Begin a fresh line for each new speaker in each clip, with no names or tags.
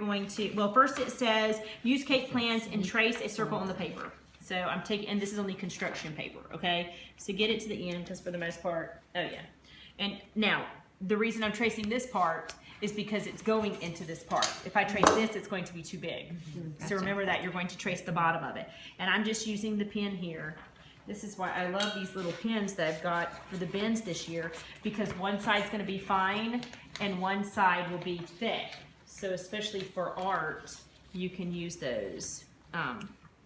going to, well, first it says use cake plans and trace a circle on the paper. So I'm taking, and this is only construction paper, okay? So get it to the end, because for the most part, oh yeah. And now, the reason I'm tracing this part is because it's going into this part. If I trace this, it's going to be too big. So remember that, you're going to trace the bottom of it. And I'm just using the pen here. This is why I love these little pens that I've got for the bins this year, because one side's gonna be fine and one side will be thick. So especially for art, you can use those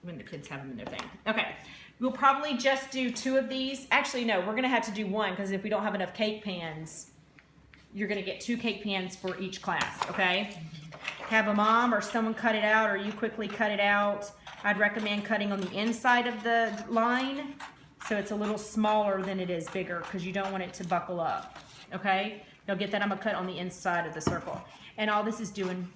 when the kids have them in their thing. Okay, we'll probably just do 2 of these. Actually, no, we're gonna have to do 1, because if we don't have enough cake pans, you're gonna get 2 cake pans for each class, okay? Have a mom or someone cut it out, or you quickly cut it out. I'd recommend cutting on the inside of the line, so it's a little smaller than it is bigger, because you don't want it to buckle up, okay? You'll get that I'm gonna cut on the inside of the circle. And all this is doing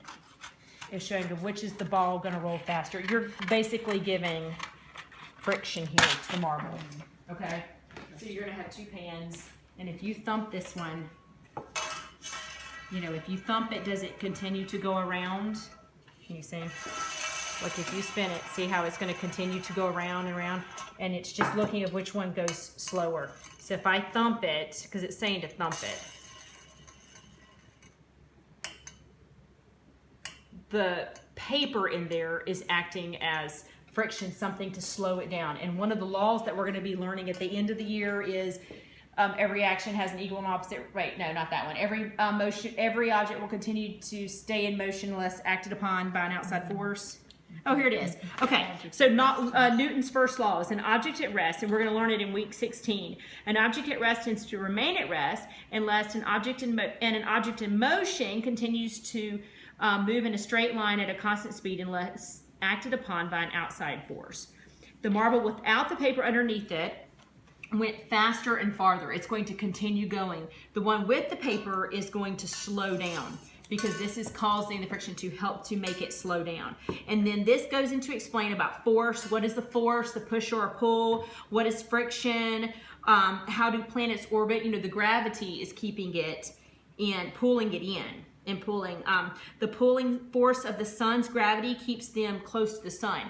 is showing you which is the ball gonna roll faster. You're basically giving friction here to the marble, okay? So you're gonna have 2 pans, and if you thump this one, you know, if you thump it, does it continue to go around? Can you see? Like if you spin it, see how it's gonna continue to go around and around? And it's just looking at which one goes slower. So if I thump it, because it's saying to thump it, the paper in there is acting as friction, something to slow it down. And one of the laws that we're going to be learning at the end of the year is every action has an equal and opposite. Right? No, not that one. Every object will continue to stay in motion unless acted upon by an outside force. Oh, here it is. Okay, so Newton's first law is an object at rest, and we're going to learn it in week 16. An object at rest tends to remain at rest unless an object in motion continues to move in a straight line at a constant speed unless acted upon by an outside force. The marble without the paper underneath it went faster and farther. It's going to continue going. The one with the paper is going to slow down, because this is causing the friction to help to make it slow down. And then this goes into explain about force. What is the force, the push or a pull? What is friction? How do planets orbit? You know, the gravity is keeping it and pulling it in. And pulling, the pulling force of the sun's gravity keeps them close to the sun.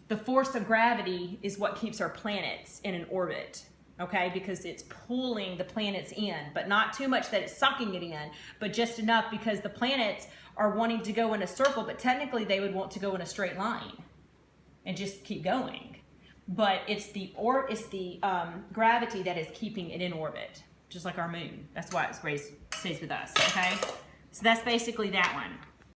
The force of gravity is what keeps our planets in an orbit, okay? Because it's pulling the planets in, but not too much that it's sucking it in, but just enough because the planets are wanting to go in a circle, but technically they would want to go in a straight line and just keep going. But it's the gravity that is keeping it in orbit, just like our moon. That's why it stays with us, okay? So that's basically that one.